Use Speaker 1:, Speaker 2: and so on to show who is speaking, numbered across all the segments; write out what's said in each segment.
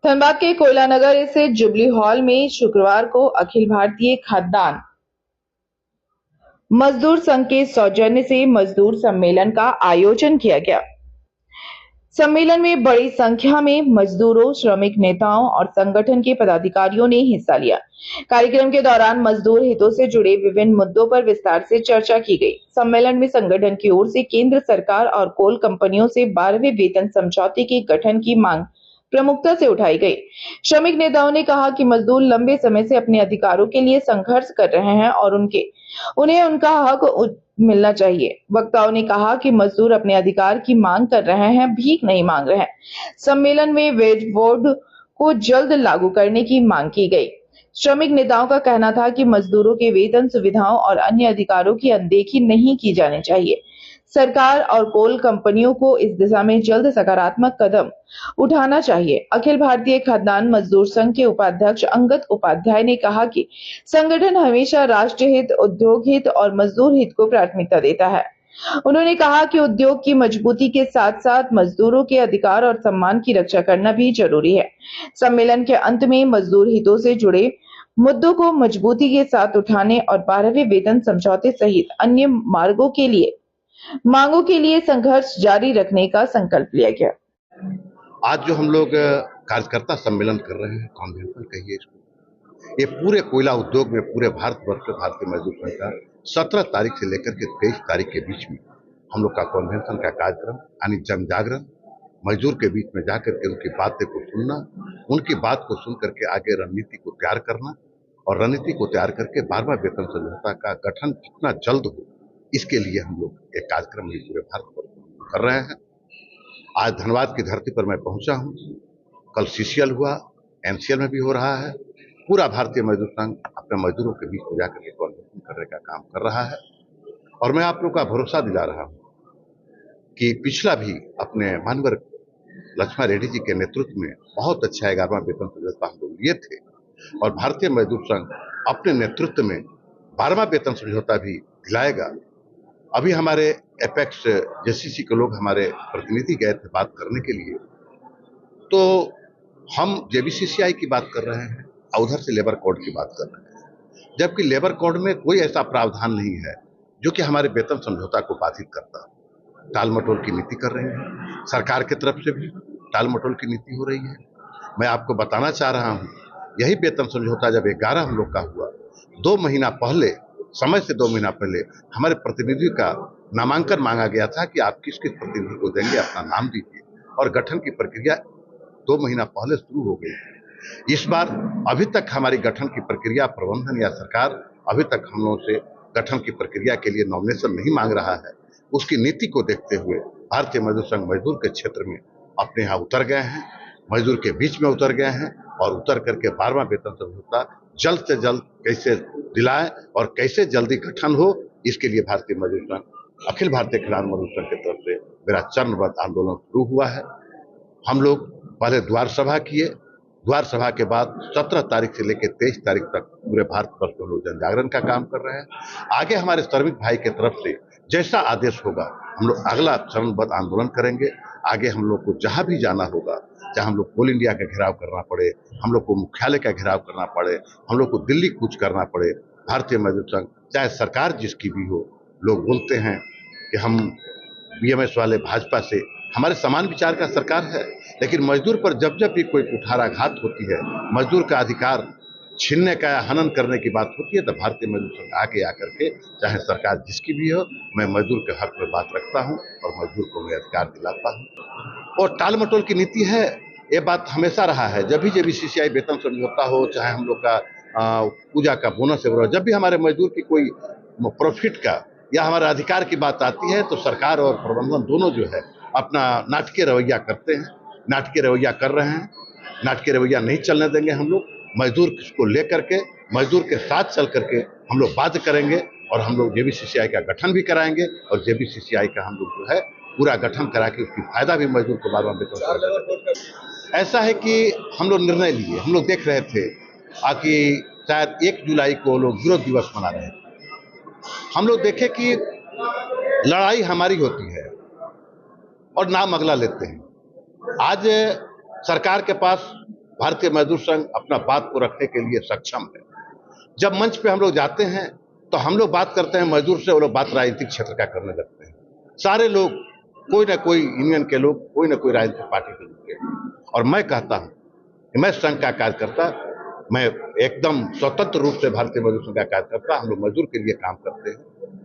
Speaker 1: धनबाद के कोयला नगर स्थित जुबली हॉल में शुक्रवार को अखिल भारतीय खाद्यान्न मजदूर संघ के सौजन्य से मजदूर सम्मेलन का आयोजन किया गया। सम्मेलन में बड़ी संख्या में मजदूरों, श्रमिक नेताओं और संगठन के पदाधिकारियों ने हिस्सा लिया। कार्यक्रम के दौरान मजदूर हितों से जुड़े विभिन्न मुद्दों पर विस्तार से चर्चा की गई। सम्मेलन में संगठन की ओर से केंद्र सरकार और कोल कंपनियों से 12वें वेतन समझौते के गठन की मांग प्रमुखता से उठाई गई। श्रमिक नेताओं ने कहा कि मजदूर लंबे समय से अपने अधिकारों के लिए संघर्ष कर रहे हैं और उन्हें उनका हक मिलना चाहिए। वक्ताओं ने कहा कि मजदूर अपने अधिकार की मांग कर रहे हैं, भीख नहीं मांग रहे हैं। सम्मेलन में वेज बोर्ड को जल्द लागू करने की मांग की गई। श्रमिक नेताओं का कहना था कि मजदूरों के वेतन, सुविधाओं और अन्य अधिकारों की अनदेखी नहीं की जानी चाहिए। सरकार और कोल कंपनियों को इस दिशा में जल्द सकारात्मक कदम उठाना चाहिए। अखिल भारतीय खाद्यान्न मजदूर संघ के उपाध्यक्ष अंगद उपाध्याय ने कहा कि संगठन हमेशा राष्ट्र हित, उद्योग हित और मजदूर हित को प्राथमिकता देता है। उन्होंने कहा कि उद्योग की मजबूती के साथ साथ मजदूरों के अधिकार और सम्मान की रक्षा करना भी जरूरी है। सम्मेलन के अंत में मजदूर हितों से जुड़े मुद्दों को मजबूती के साथ उठाने और 12वें वेतन समझौते सहित अन्य मांगों के लिए संघर्ष जारी रखने का संकल्प लिया गया।
Speaker 2: आज जो हम लोग कार्यकर्ता सम्मेलन कर रहे हैं, कॉन्वेंशन कहिए इसको, ये पूरे कोयला उद्योग में पूरे भारतवर्ष के भारतीय मजदूर संघ का 17 तारीख से लेकर के 23 तारीख के बीच में हम लोग का कॉन्वेंशन का कार्यक्रम यानी जन जागरण, मजदूर के बीच में जाकर के उनकी बातें को सुनना, उनकी बात को सुन करके आगे रणनीति को तैयार करना और रणनीति को तैयार करके 12वां वेतन समझौता का गठन जितना जल्द हो, इसके लिए हम लोग एक कार्यक्रम भी पूरे भारतवर्ष में कर रहे हैं। आज धनबाद की धरती पर मैं पहुंचा हूं। कल सीसीएल हुआ, एमसीएल में भी हो रहा है। पूरा भारतीय मजदूर संघ अपने मजदूरों के बीच में जाकर के कॉन्वेंशन करने का काम कर रहा है और मैं आप लोगों का भरोसा दिला रहा हूं कि पिछला भी अपने मानवर लक्ष्मण रेड्डी जी के नेतृत्व में बहुत अच्छा 11वां वेतन समझौता हम लोग लिए थे और भारतीय मजदूर संघ अपने नेतृत्व में 12वां वेतन समझौता भी दिलाएगा। अभी हमारे एपेक्स जेसीसी के लोग हमारे प्रतिनिधि गए थे बात करने के लिए, तो हम जेबीसीसीआई की बात कर रहे हैं और उधर से लेबर कोड की बात कर रहे हैं, जबकि लेबर कोड में कोई ऐसा प्रावधान नहीं है जो कि हमारे वेतन समझौता को बाधित करता। टाल मटोल की नीति कर रही है, सरकार की तरफ से भी टाल मटोल की नीति हो रही है। मैं आपको बताना चाह रहा हूं, यही वेतन समझौता जब 11 हम लोग का हुआ, 2 महीना पहले, समय से 2 महीना पहले हमारे प्रतिनिधि का नामांकन मांगा गया था कि आप किस किस प्रतिनिधि को देंगे, अपना नाम दीजिए, और गठन की प्रक्रिया 2 महीना पहले शुरू हो गई। इस बार अभी तक हमारी गठन की प्रक्रिया प्रबंधन या सरकार अभी तक हम लोगों से गठन की प्रक्रिया के लिए नॉमिनेशन नहीं मांग रहा है। उसकी नीति को देखते हुए भारतीय मजदूर संघ मजदूर के क्षेत्र में अपने यहाँ उतर गए हैं, मजदूर के बीच में उतर गए हैं और उतर करके 12वां वेतन समझौता जल्द से जल्द कैसे दिलाए और कैसे जल्दी गठन हो, इसके लिए भारतीय मजदूर संघ अखिल भारतीय खाद्यान्न मजदूर संघ की तरफ से मेरा चरणबद्ध आंदोलन शुरू हुआ है। हम लोग पहले द्वार सभा किए, द्वार सभा के बाद 17 तारीख से लेकर 23 तारीख तक पूरे भारतवर्ष में लोग जन जागरण का काम कर रहे हैं। आगे हमारे श्रमिक भाई की तरफ से जैसा आदेश होगा हम लोग अगला चरणबद्ध आंदोलन करेंगे। आगे हम लोग को जहां भी जाना होगा, चाहे हम लोग कोल इंडिया का घेराव करना पड़े, हम लोग को मुख्यालय का घेराव करना पड़े, हम लोग को दिल्ली कूच करना पड़े, भारतीय मजदूर संघ चाहे सरकार जिसकी भी हो, लोग बोलते हैं कि हम बीएमएस वाले भाजपा से, हमारे समान विचार का सरकार है, लेकिन मजदूर पर जब जब भी कोई कुठाराघात होती है, मजदूर का अधिकार छीनने का या हनन करने की बात होती है, तो भारतीय मजदूर संघ आगे आकर के, चाहे सरकार जिसकी भी हो, मैं मजदूर के हक में बात रखता हूं और मजदूर को मैं अधिकार दिलाता हूं। और टाल मटोल की नीति है, ये बात हमेशा रहा है। जब भी जेबीसीसीआई वेतन समझौता हो, चाहे हम लोग का पूजा का बोनस है, जब भी हमारे मजदूर की कोई प्रॉफिट का या हमारे अधिकार की बात आती है, तो सरकार और प्रबंधन दोनों जो है अपना नाटकीय रवैया करते हैं, नाटकीय रवैया कर रहे हैं। नाटकीय रवैया नहीं चलने देंगे हम लोग। मजदूर को लेकर के, मजदूर के साथ चल करके हम लोग बात करेंगे और हम लोग जेबीसीसीआई का गठन भी कराएंगे और जेबीसीसीआई का हम लोग जो है पूरा गठन करा के उसकी फायदा भी मजदूर को 12वां वेतन। ऐसा है कि हम लोग निर्णय लिए, हम लोग देख रहे थे कि शायद 1 जुलाई को लोग विरोध दिवस मना रहे थे। हम लोग देखे कि लड़ाई हमारी होती है और नाम अगला लेते हैं। आज सरकार के पास भारतीय मजदूर संघ अपना बात को रखने के लिए सक्षम है। जब मंच पे हम लोग जाते हैं तो हम लोग बात करते हैं मजदूर से, वो लोग बात राजनीतिक क्षेत्र का करने लगते हैं। सारे लोग, कोई ना कोई यूनियन के लोग, कोई ना कोई राजनीतिक पार्टी के लोग, और मैं कहता हूं कि मैं संघ का कार्यकर्ता, मैं एकदम स्वतंत्र रूप से भारतीय मजदूर संघ का कार्यकर्ता, हम लोग मजदूर के लिए काम करते हैं।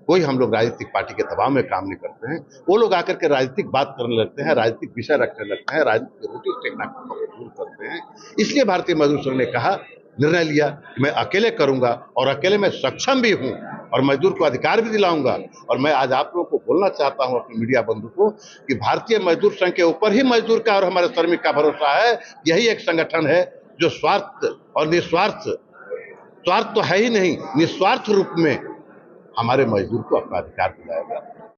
Speaker 2: कोई हम लोग राजनीतिक पार्टी के दबाव में काम नहीं करते हैं। वो लोग आकर के राजनीतिक बात करने लगते हैं, राजनीतिक विषय रखने लगते हैं, राजनीतिक रोटी सेकना दूर करते हैं। इसलिए भारतीय मजदूर संघ ने कहा, निर्णय लिया कि मैं अकेले करूंगा और अकेले मैं सक्षम भी हूं और मजदूर को अधिकार भी दिलाऊंगा। और मैं आज आप लोगों को बोलना चाहता हूं, अपने मीडिया बंधु को, कि भारतीय मजदूर संघ के ऊपर ही मजदूर का और हमारे श्रमिक का भरोसा है। यही एक संगठन है जो स्वार्थ और निस्वार्थ, स्वार्थ तो है ही नहीं, निस्वार्थ रूप में हमारे मजदूर को अपना अधिकार दिलाएगा।